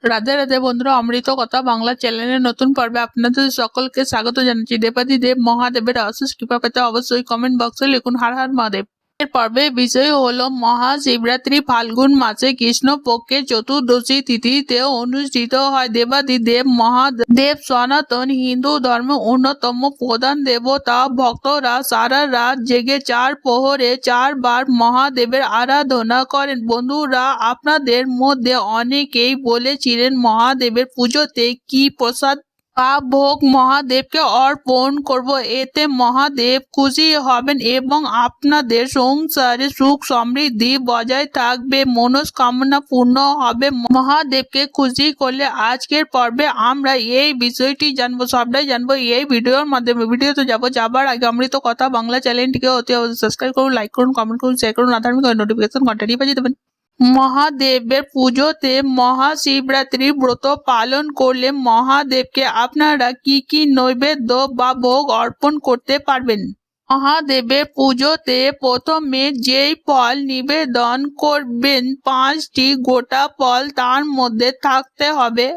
রাধে রাধে বন্ধুরা, অমৃত কথা বাংলা চ্যানেলের নতুন পর্বে আপনাদের সকলকে স্বাগত জানাচ্ছি। দেবাদিদেব মহাদেবের অশেষ কৃপা পেতে অবশ্যই কমেন্ট বক্সে লিখুন হর হর মহাদেব। এর পর্বে বিষয় হলো মহাশিবরাত্রি। ফাল্গুন মাসে কৃষ্ণপক্ষের চতুর্দশী তিথিতে অনুষ্ঠিত হয়। দেবাদিদেব মহাদেব সনাতন হিন্দু ধর্মের অন্যতম প্রধান দেবতা। ভক্তরা সারা রাত জেগে 4 প্রহরে 4 বার মহাদেবের আরাধনা করেন। বন্ধুরা, আপনাদের মধ্যে অনেকেই বলেছিলেন মহাদেবের পুজোতে কি প্রসাদ বা ভোগ মহাদেবকে অর্পণ করব, এতে মহাদেব খুশি হবেন এবং আপনাদের সংসারে সুখ সমৃদ্ধি বজায় থাকবে, মনস্কামনা পূর্ণ হবে। মহাদেবকে খুশি করলে আজকের পর্বে আমরা এই বিষয়টি জানবো, সবটাই জানবো এই ভিডিওর মাধ্যমে। ভিডিওতে যাবার আগে অমৃত কথা বাংলা চ্যানেলটিকে অতি অবশ্যই সাবস্ক্রাইব করুন, লাইক করুন, কমেন্ট করুন, শেয়ার করুন, আধার্মিক নোটিফিকেশন ঘন্টাটি বাজিয়ে দেবেন। মহাদেবের পুজোতে মহাশিবরাত্রি ব্রত পালন করলে মহাদেবকে আপনারা কি নৈবেদ্য বা ভোগ অর্পণ করতে পারবেন। মহাদেবের পুজোতে প্রথমে যেই ফল নিবেদন করবেন 5টি গোটা ফল তার মধ্যে থাকতে হবে।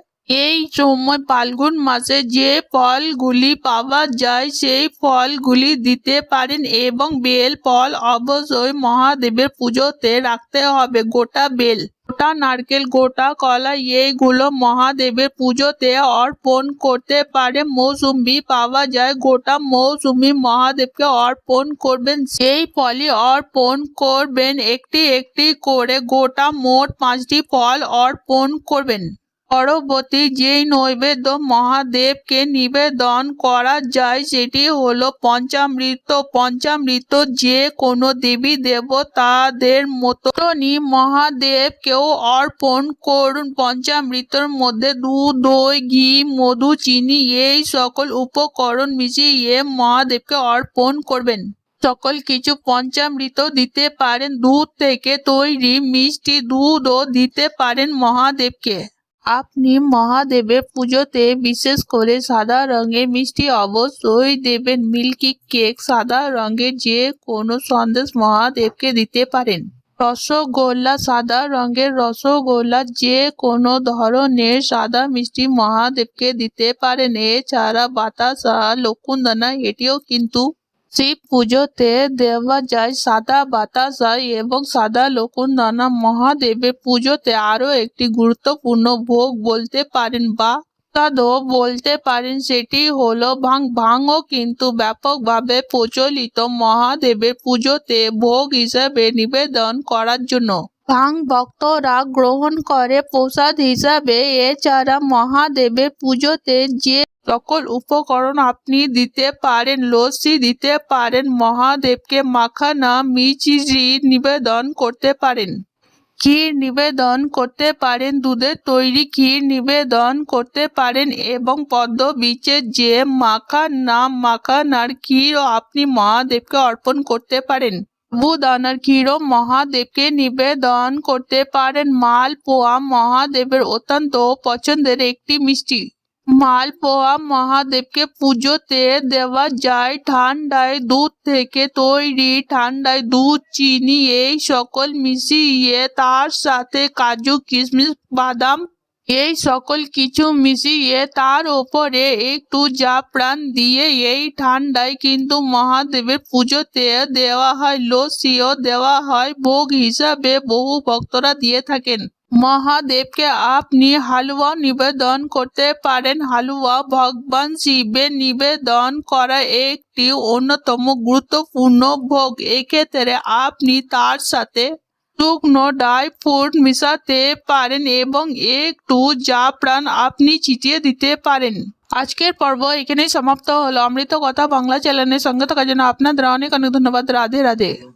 এই সময় ফাল্গুন মাসে যে ফলগুলি পাওয়া যায় সেই ফলগুলি দিতে পারেন এবং বেল ফল অবশ্যই মহাদেবের পুজোতে রাখতে হবে। গোটা বেল, গোটা নারকেল, গোটা কলা এইগুলো মহাদেবের পুজোতে অর্পণ করতে পারে। মৌসুমী পাওয়া যায়, গোটা মৌসুমী মহাদেবকে অর্পণ করবেন। সেই ফলই অর্পণ করবেন, একটি একটি করে গোটা মোট 5টি ফল অর্পণ করবেন। পরবর্তী যেই নৈবেদ্য মহাদেবকে নিবেদন করা যায় সেটি হলো পঞ্চামৃত। পঞ্চামৃত যে কোনো দেবী দেবতাদের মতনই মহাদেবকেও অর্পণ করুন। পঞ্চামৃতের মধ্যে দুধ, দই, ঘি, মধু, চিনি এই সকল উপকরণ মিশিয়ে মহাদেবকে অর্পণ করবেন। সকল কিছু পঞ্চামৃত দিতে পারেন, দুধ থেকে তৈরি মিষ্টি দুধও দিতে পারেন মহাদেবকে। আপনি মহাদেবের পুজোতে বিশেষ করে সাদা রঙের মিষ্টি অবশ্যই দেবেন। মিল্কি কেক, সাদা রঙের যে কোনো সন্দেশ মহাদেবকে দিতে পারেন। রসগোল্লা, সাদা রঙের রসগোল্লা, যে কোনো ধরনের সাদা মিষ্টি মহাদেবকে দিতে পারেন। এছাড়া বাতাসা, লকুন্দানা এটিও কিন্তু শিব পুজোতে দেওয়া যায়। সাদা বাতাসা এবং সাদা লকুন্দানা মহাদেবের পুজোতে আরো একটি গুরুত্বপূর্ণ ভোগ বলতে পারেন বা প্রসাদও বলতে পারেন, সেটি হলো ভাং। ভাংও কিন্তু ব্যাপকভাবে প্রচলিত মহাদেবের পুজোতে ভোগ হিসাবে নিবেদন করার জন্য। ভাং ভক্তরা গ্রহণ করে প্রসাদ হিসাবে। এছাড়া মহাদেবের পুজোতে যে সকল উপকরণ আপনি দিতে পারেন, লস্যি দিতে পারেন, মহাদেবকে মাখানা মিচিরি নিবেদন করতে পারেন, ক্ষীর নিবেদন করতে পারেন, দুধের তৈরি ক্ষীর নিবেদন করতে পারেন এবং পদ্ম বীজের যে মাখানার ক্ষীরও আপনি মহাদেবকে অর্পণ করতে পারেন। সাবুদানার ক্ষীরও মহাদেবকে নিবেদন করতে পারেন। মালপোয়া মহাদেবের অত্যন্ত পছন্দের একটি মিষ্টি। মালপোয়া মহাদেবকে পুজোতে দেওয়া যায়। ঠান্ডায় দুধ থেকে তৈরি, ঠান্ডায় দুধ, চিনি এই সকল মিশিয়ে তার সাথে কাজু, কিশমিশ, বাদাম এই সকল কিছু মিশিয়ে তার ওপরে একটু জাফরান দিয়ে এই ঠান্ডায় কিন্তু মহাদেবের পুজোতে দেওয়া হয়। লস্যিও দেওয়া হয় ভোগ হিসাবে, বহু ভক্তরা দিয়ে থাকেন। মহাদেবকে আপনি হালুয়া নিবেদন করতে পারেন। হালুয়া ভগবান শিবের নিবেদন করা একটি অন্যতম গুরুত্বপূর্ণ ভোগ। এক্ষেত্রে আপনি তার সাথে শুকনো ড্রাই ফ্রুট মিশাতে পারেন এবং একটু জাফরান আপনি ছিটিয়ে দিতে পারেন। আজকের পর্ব এখানেই সমাপ্ত হলো। অমৃত কথা বাংলা চ্যানেলের সঙ্গে থাকার জন্য আপনাদের অনেক অনেক ধন্যবাদ। রাধে রাধে।